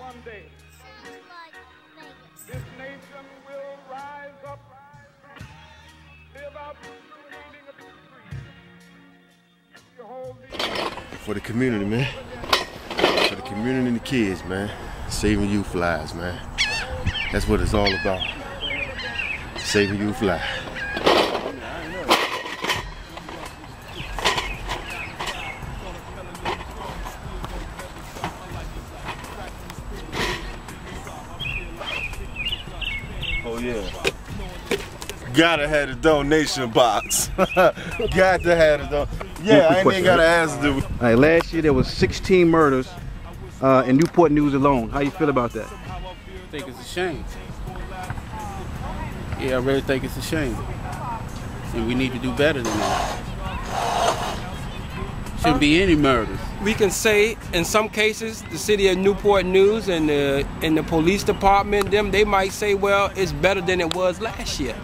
one day, this nation will rise up, live out the reading of the street. For the community, man. For the community and the kids, man. Saving youth lives, man. That's what it's all about. Saving youth lives. Oh yeah. Gotta have the donation box. Got to have the donation. Yeah, I ain't even gotta ask to. All right, last year there was 16 murders in Newport News alone. How you feel about that? I think it's a shame. Yeah, I really think it's a shame. And we need to do better than that. Shouldn't be any murders. We can say in some cases the city of Newport News and the police department, they might say, well, it's better than it was last year.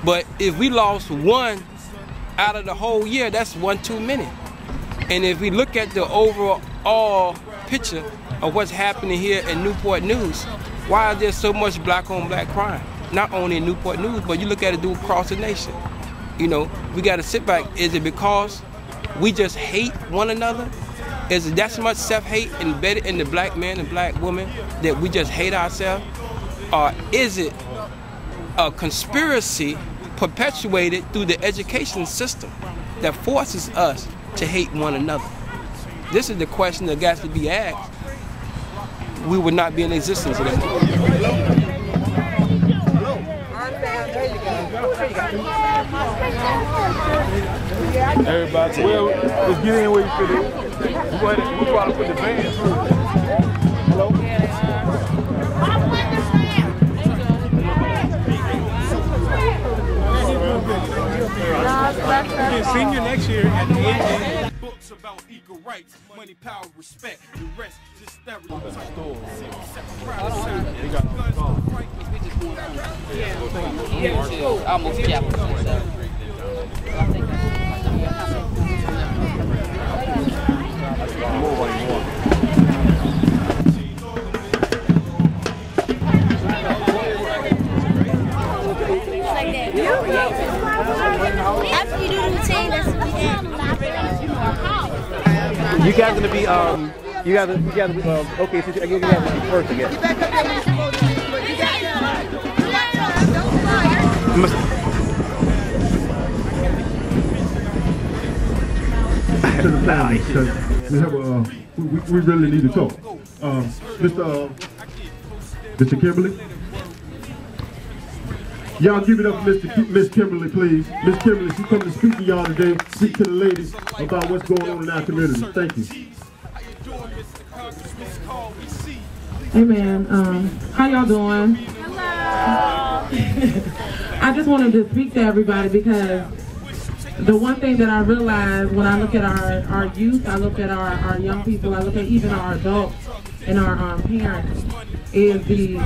But if we lost one out of the whole year, that's one too many. And if we look at the overall picture of what's happening here in Newport News, why is there so much black on black crime? Not only in Newport News, but you look at it across the nation. You know, we got to sit back. Is it because we just hate one another? Is it that much self-hate embedded in the black man and black woman that we just hate ourselves? Or is it a conspiracy perpetuated through the education system that forces us to hate one another? This is the question that got to be asked. We would not be in existence anymore. Everybody, well, let's get in where you fit in. We're going to put the band through. Hello? Senior next year at the end. Books about equal rights, money, power, respect. The rest just stereotypes. Almost Japanese. After you do the routine, that's what we did. You guys gonna be you guys okay, so you guys first, I guess. To the family, because we have we really need to talk. Mr. Kimberly, y'all give it up for Miss Kimberly, please. Miss Kimberly, she come to speak to y'all today, speak to the ladies about what's going on in our community. Thank you. Hey man, how y'all doing? Hello. I just wanted to speak to everybody because the one thing that I realize when I look at our youth, I look at our young people, I look at even our adults and our parents, is the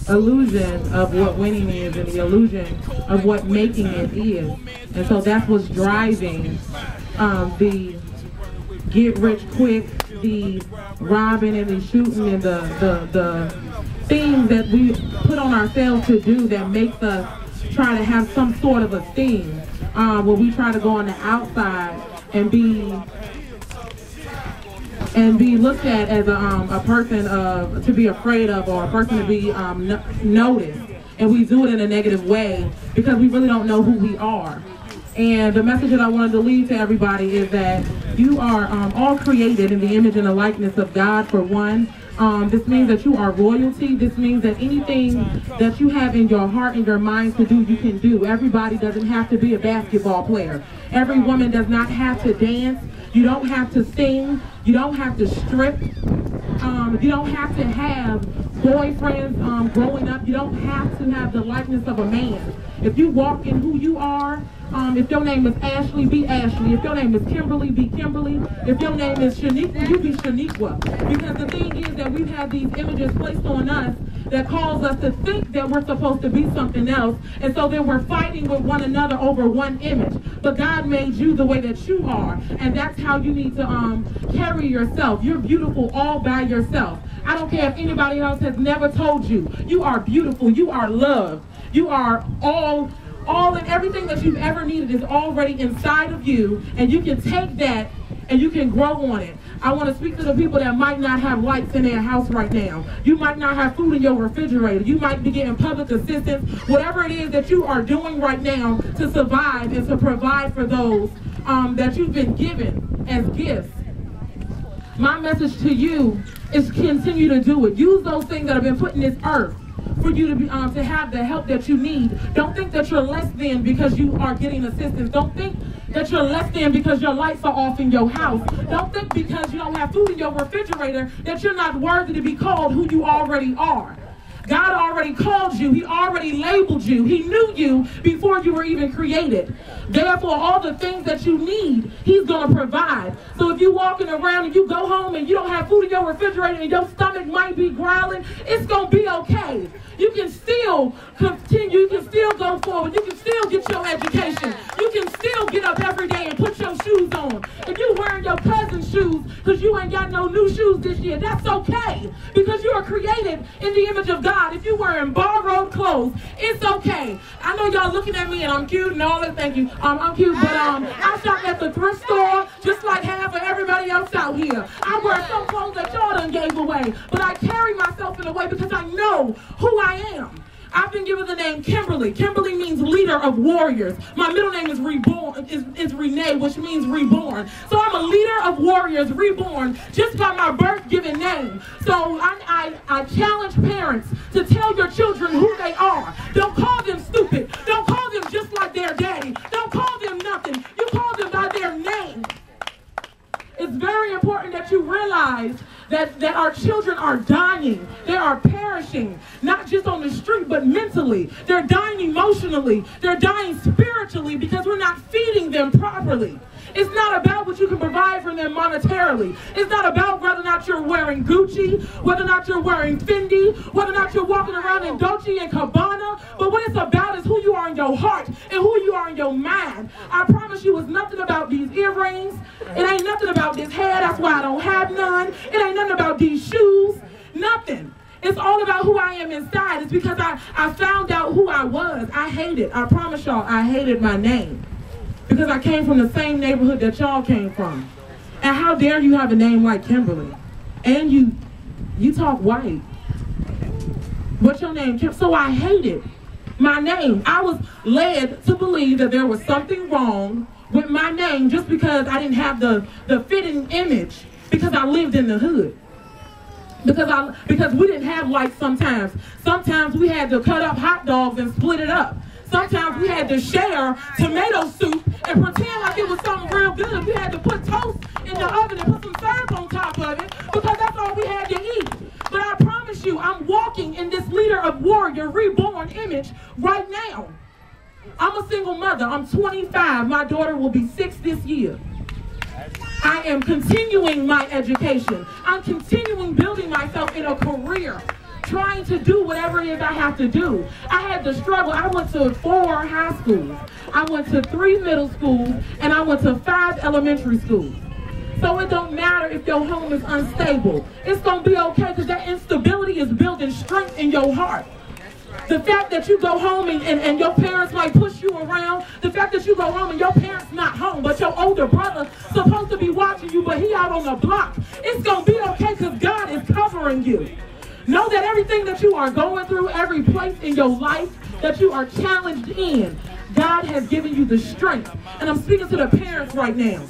illusion of what winning is and the illusion of what making it is. And so that's what's driving the get rich quick, the robbing and the shooting and the things that we put on ourselves to do that makes us try to have some sort of esteem, where we try to go on the outside and be looked at as a person to be afraid of, or a person to be noticed, and we do it in a negative way because we really don't know who we are. And the message that I wanted to leave to everybody is that you are all created in the image and the likeness of God, for one. This means that you are royalty. This means that anything that you have in your heart and your mind to do, you can do. Everybody doesn't have to be a basketball player. Every woman does not have to dance. You don't have to sing. You don't have to strip. You don't have to have boyfriends growing up. You don't have to have the likeness of a man. If you walk in who you are, if your name is Ashley, be Ashley. If your name is Kimberly, be Kimberly. If your name is Shaniqua, you be Shaniqua. Because the thing is that we've had these images placed on us that cause us to think that we're supposed to be something else, and so then we're fighting with one another over one image. But God made you the way that you are, and that's how you need to carry yourself. You're beautiful all by yourself. I don't care if anybody else has never told you. You are beautiful. You are loved. You are all and everything that you've ever needed is already inside of you, and you can take that and you can grow on it. I want to speak to the people that might not have lights in their house right now. You might not have food in your refrigerator. You might be getting public assistance. Whatever it is that you are doing right now to survive and to provide for those that you've been given as gifts. My message to you is continue to do it. Use those things that have been put in this earth for you to be to have the help that you need. Don't think that you're less than because you are getting assistance. Don't think that you're less than because your lights are off in your house. Don't think because you don't have food in your refrigerator that you're not worthy to be called who you already are. God already called you. He already labeled you. He knew you before you were even created. Therefore, all the things that you need, he's going to provide. So if you're walking around and you go home and you don't have food in your refrigerator and your stomach might be growling, it's going to be okay. You can still continue. You can still go forward. You can still get your education. You can still get up every day and put your shoes on. If you're wearing your cousin's shoes because you ain't got no new shoes this year, that's okay, because you are created in the image of God. If you're wearing borrowed clothes, it's okay. I know y'all looking at me and I'm cute and all that. Thank you. I'm cute, but I shop at the thrift store just like half of everybody else out here. I wear some clothes that y'all done gave away, but I carry myself in a way because I know who I am. I've been given the name Kimberly. Kimberly means leader of warriors. My middle name is Reborn, is Renee, which means reborn. So I'm a leader of warriors, reborn, just by my birth-given name. So I challenge parents to tell your children who they are. Don't call them stupid. Don't call them just like their daddy. Don't call them nothing. You call them by their name. It's very important that you realize that our children are dying. They are perishing, not just on the street, but mentally. They're dying emotionally. They're dying spiritually because we're not feeding them properly. It's not about what you can provide for them monetarily. It's not about whether or not you're wearing Gucci, whether or not you're wearing Fendi, whether or not you're walking around in Dolce and Gabbana. But what it's about is who you are in your heart and who you are in your mind. I promise you, it's nothing about these earrings. It ain't nothing about this hair. That's why I don't have none. It ain't nothing about these shoes. Nothing. It's all about who I am inside. It's because I found out who I was. I hated. I promise y'all, I hated my name. Because I came from the same neighborhood that y'all came from. And how dare you have a name like Kimberly? And you talk white. What's your name, Kim? So I hated my name. I was led to believe that there was something wrong with my name just because I didn't have the fitting image because I lived in the hood. Because we didn't have lights sometimes. Sometimes we had to cut up hot dogs and split it up. Sometimes we had to share tomato soup and pretend like it was something real good. We had to put toast in the oven and put some syrup on top of it because that's all we had to eat. But I promise you, I'm walking in this leader of warrior reborn image right now. I'm a single mother. I'm 25. My daughter will be 6 this year. I am continuing my education. I'm continuing building myself in a career, trying to do whatever it is I have to do. I had to struggle. I went to 4 high schools. I went to 3 middle schools, and I went to 5 elementary schools. So it don't matter if your home is unstable. It's going to be okay because that instability is building strength in your heart. The fact that you go home and your parents might push you around, the fact that you go home and your parents not home, but your older brother supposed to be watching you, but he out on the block, it's going to be okay because God is covering you. Know that everything that you are going through, every place in your life that you are challenged in, God has given you the strength. And I'm speaking to the parents right now.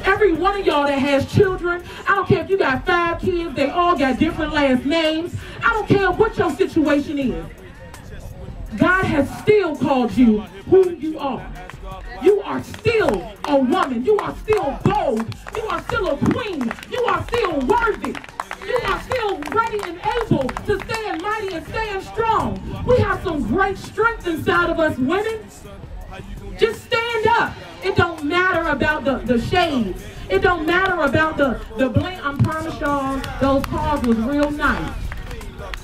Every one of y'all that has children, I don't care if you got 5 kids, they all got different last names. I don't care what your situation is. God has still called you who you are. You are still a woman. You are still bold. You are still a queen. You are still worthy. You are still ready and able to stand mighty and stand strong. We have some great strength inside of us women. Just stand up. It don't matter about the shades. It don't matter about the bling. I promise y'all, those cars was real nice.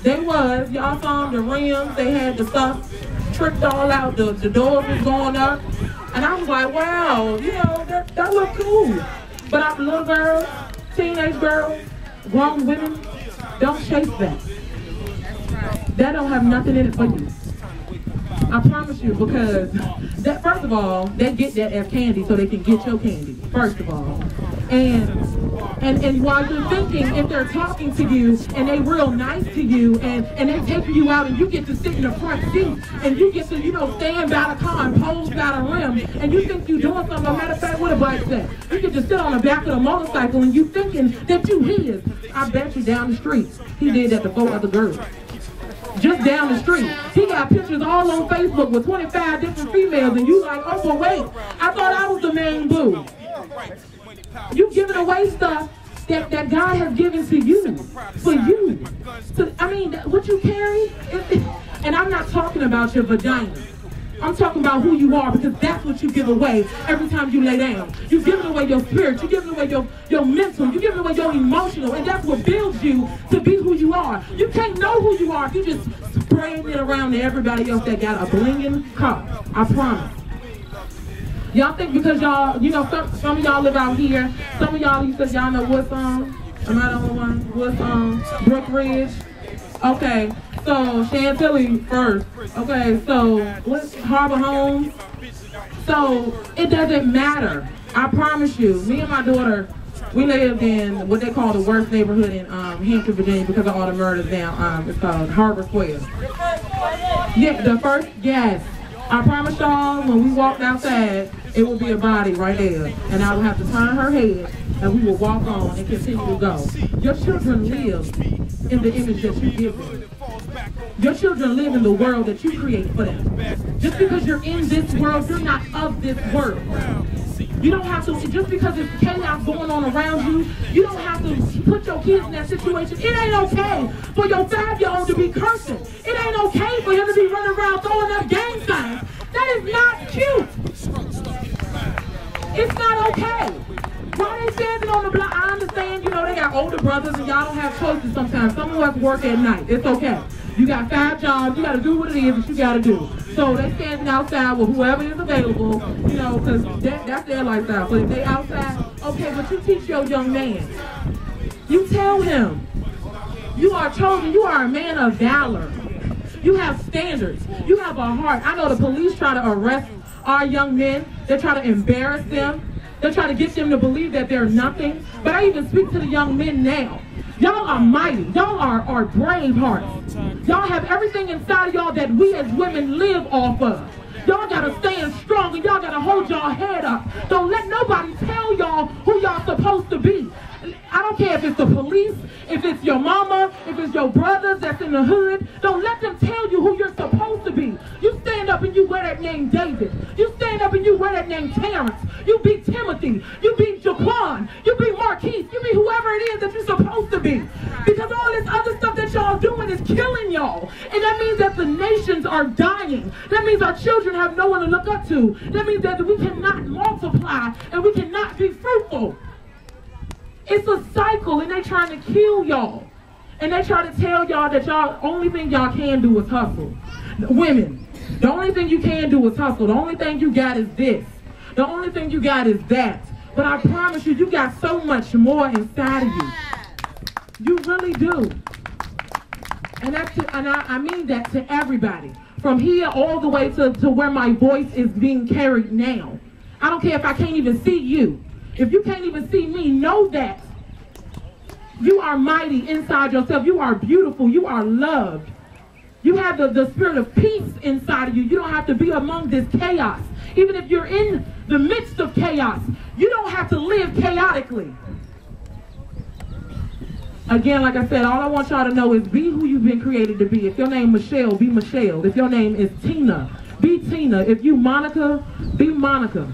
They was. Y'all saw them, the rims. They had the stuff tricked all out. The doors was going up. And I was like, wow, you know, that looked cool. But I'm little girls, teenage girls, grown women, don't chase that. That don't have nothing in it for you. I promise you, because that, first of all, they get that as candy so they can get your candy, first of all. And while you're thinking, if they're talking to you and they real nice to you and they taking you out and you get to sit in the front seat and you get to, you know, stand by the car and pose by the rim and you think you're doing something, no matter of fact, what a bike said. You get to sit on the back of the motorcycle and you thinking that you his. I bet you down the street, he did that to 4 other girls. Just down the street. He got pictures all on Facebook with 25 different females and you like, oh, but wait, I thought I was the main boo. You giving away stuff that God has given to you, for you. So, I mean, what you carry, and I'm not talking about your vagina. I'm talking about who you are, because that's what you give away every time you lay down. You're giving away your spirit, you're giving away your mental, you're giving away your emotional, and that's what builds you to be who you are. You can't know who you are if you just spraying it around to everybody else that got a blinging car. I promise. Y'all think because y'all, you know, some of y'all live out here, some of y'all, you said y'all know what song? Am I the only one? What Brook Ridge? Okay, so Chantilly first. Okay, so what's Harbor Homes? So it doesn't matter. I promise you. Me and my daughter, we lived in what they call the worst neighborhood in Hampton, Virginia, because of all the murders now. It's called Harbor Square. Yeah, the first, yes. I promise y'all, when we walked outside, it would be a body right there. And I would have to turn her head, and we would walk on and continue to go. Your children live in the image that you give them. Your children live in the world that you create for them. Just because you're in this world, you're not of this world. You don't have to, just because there's chaos going on around you, you don't have to put your kids in that situation. It ain't okay for your 5-year-old to be cursing. It ain't okay for him to be running around throwing up gang signs. That is not cute. It's not okay. Why they standing on the block? I understand, you know, they got older brothers and y'all don't have choices sometimes. Some of us work at night. It's okay. You got 5 jobs. You got to do what it is that you got to do. So they standing outside with whoever is available, you know, because that's their lifestyle. But if they outside, okay, but you teach your young man. You tell him, you are chosen. You are a man of valor. You have standards. You have a heart. I know the police try to arrest our young men. They try to embarrass them. They try to get them to believe that they're nothing. But I even speak to the young men now. Y'all are mighty. Y'all are brave hearts. Y'all have everything inside of y'all that we as women live off of. Y'all gotta stand strong and y'all gotta hold y'all head up. Don't let nobody tell y'all who y'all supposed to be. I don't care if it's the police, if it's your mama, if it's your brothers that's in the hood. Don't let them tell you who you're supposed to be. You stand up and you wear that name David. You stand up and you wear that name Terrence. You be Timothy. You be Jaquan. You be Marquise. You be whoever it is that you're supposed to be. Because all this other stuff that y'all doing is killing y'all. And that means that the nations are dying. That means our children have no one to look up to. That means that we cannot multiply and we cannot be fruitful. It's a cycle, and they trying to kill y'all. And they try to tell y'all that y'all, only thing y'all can do is hustle. Women, the only thing you can do is hustle. The only thing you got is this. The only thing you got is that. But I promise you, you got so much more inside of you. You really do. And I mean that to everybody. From here all the way to where my voice is being carried now. I don't care if I can't even see you. If you can't even see me, know that you are mighty inside yourself. You are beautiful. You are loved. You have the spirit of peace inside of you. You don't have to be among this chaos. Even if you're in the midst of chaos, you don't have to live chaotically. Again, like I said, all I want y'all to know is be who you've been created to be. If your name is Michelle, be Michelle. If your name is Tina, be Tina. If you Monica, be Monica.